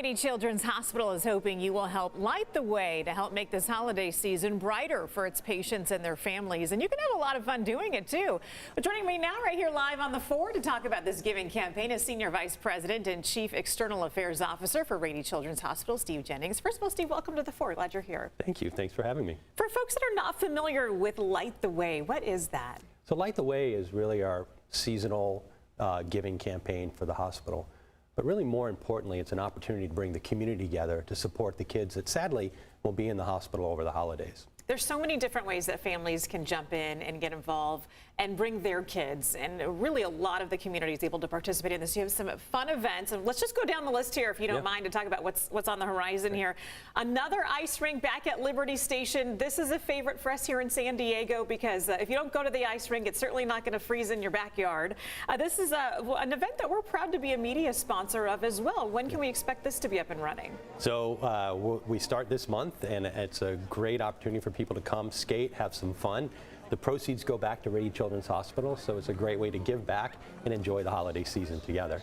Rady Children's Hospital is hoping you will help light the way to help make this holiday season brighter for its patients and their families. And you can have a lot of fun doing it, too. But joining me now right here live on the 4 to talk about this giving campaign is Senior Vice President and Chief External Affairs Officer for Rady Children's Hospital, Steve Jennings. First of all, Steve, welcome to the 4. Glad you're here. Thank you. Thanks for having me. For folks that are not familiar with Light the Way, what is that? So Light the Way is really our seasonal giving campaign for the hospital. But really more importantly, it's an opportunity to bring the community together to support the kids that sadly will be in the hospital over the holidays. There's so many different ways that families can jump in and get involved and bring their kids, and really a lot of the community is able to participate in this. You have some fun events, and let's just go down the list here if you don't mind to talk about what's on the horizon here. Another ice rink back at Liberty Station. This is a favorite for us here in San Diego because if you don't go to the ice rink, it's certainly not going to freeze in your backyard. This is an event that we're proud to be a media sponsor of as well. When can we expect this to be up and running? So we start this month, and it's a great opportunity for people to come skate, have some fun. The proceeds go back to Rady Children's Hospital, so it's a great way to give back and enjoy the holiday season together.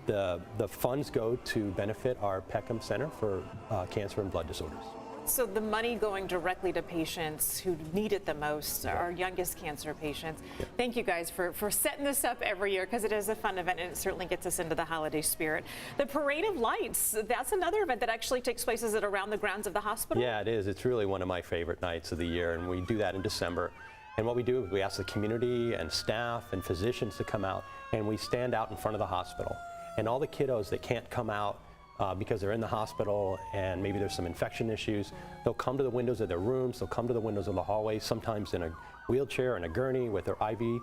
The funds go to benefit our Peckham Center for Cancer and Blood Disorders. So the money going directly to patients who need it the most, our youngest cancer patients. Thank you guys for setting this up every year because it is a fun event and it certainly gets us into the holiday spirit. The Parade of Lights, that's another event that actually takes place. Is it around the grounds of the hospital? Yeah, it is. It's really one of my favorite nights of the year, and we do that in December. And what we do is we ask the community and staff and physicians to come out, and we stand out in front of the hospital. And all the kiddos that can't come out because they're in the hospital and maybe there's some infection issues, they'll come to the windows of their rooms, they'll come to the windows of the hallways, sometimes in a wheelchair and a gurney with their IV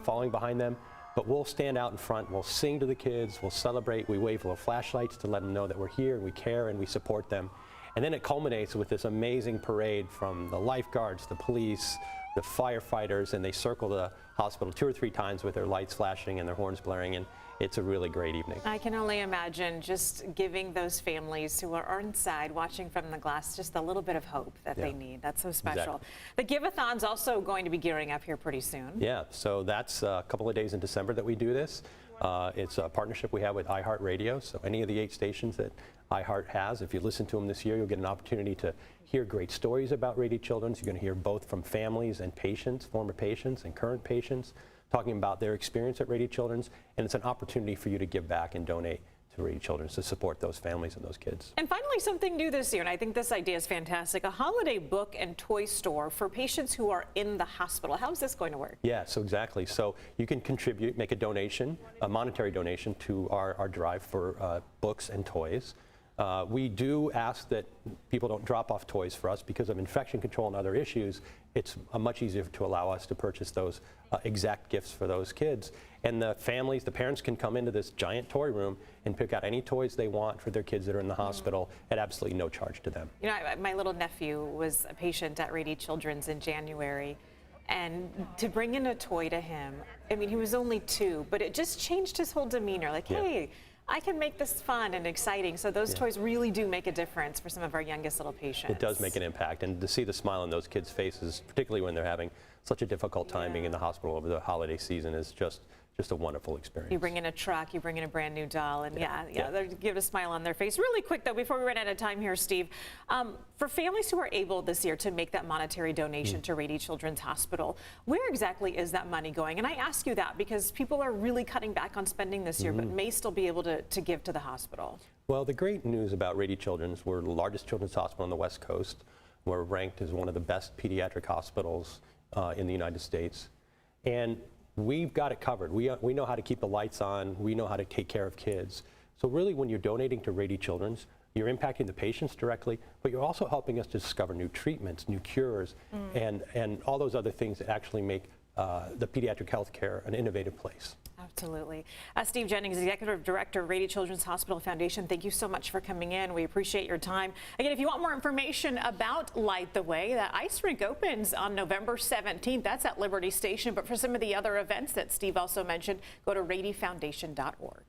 following behind them. But we'll stand out in front, we'll sing to the kids, we'll celebrate, we wave little flashlights to let them know that we're here and we care and we support them. And then it culminates with this amazing parade from the lifeguards, the police, the firefighters, and they circle the hospital 2 or 3 times with their lights flashing and their horns blaring, and it's a really great evening. I can only imagine just giving those families who are inside watching from the glass just a little bit of hope that they need. That's so special. Exactly. The Give-a-thon's also going to be gearing up here pretty soon. Yeah, so that's a couple of days in December that we do this. It's a partnership we have with iHeartRadio, so any of the 8 stations that iHeart has, if you listen to them this year, you'll get an opportunity to hear great stories about Rady Children's. You're going to hear both from families and patients, former patients and current patients, talking about their experience at Rady Children's, and it's an opportunity for you to give back and donate to Rady Children's to support those families and those kids. And finally, something new this year, and I think this idea is fantastic, a holiday book and toy store for patients who are in the hospital. How is this going to work? Yeah, so exactly. So you can contribute, make a donation, a monetary donation to our drive for books and toys. We do ask that people don't drop off toys for us because of infection control and other issues. It's much easier to allow us to purchase those exact gifts for those kids. And the families, the parents can come into this giant toy room and pick out any toys they want for their kids that are in the hospital at absolutely no charge to them. You know, my little nephew was a patient at Rady Children's in January. And to bring in a toy to him, I mean, he was only 2, but it just changed his whole demeanor. Like, hey, I can make this fun and exciting. So those toys really do make a difference for some of our youngest little patients. It does make an impact. And to see the smile on those kids' faces, particularly when they're having such a difficult time being in the hospital over the holiday season, is just a wonderful experience. You bring in a truck, you bring in a brand new doll, and they give a smile on their face. Really quick though, before we run out of time here, Steve, for families who are able this year to make that monetary donation to Rady Children's Hospital, where exactly is that money going? And I ask you that because people are really cutting back on spending this year, but may still be able to give to the hospital. Well, the great news about Rady Children's, we're the largest children's hospital on the West Coast. We're ranked as one of the best pediatric hospitals in the United States. And we've got it covered. We know how to keep the lights on. We know how to take care of kids. So really, when you're donating to Rady Children's, you're impacting the patients directly, but you're also helping us to discover new treatments, new cures, and all those other things that actually make the pediatric health care an innovative place. Absolutely. Steve Jennings, Executive Director of Rady Children's Hospital Foundation, thank you so much for coming in. We appreciate your time. Again, if you want more information about Light the Way, that ice rink opens on November 17th. That's at Liberty Station. But for some of the other events that Steve also mentioned, go to radyfoundation.org.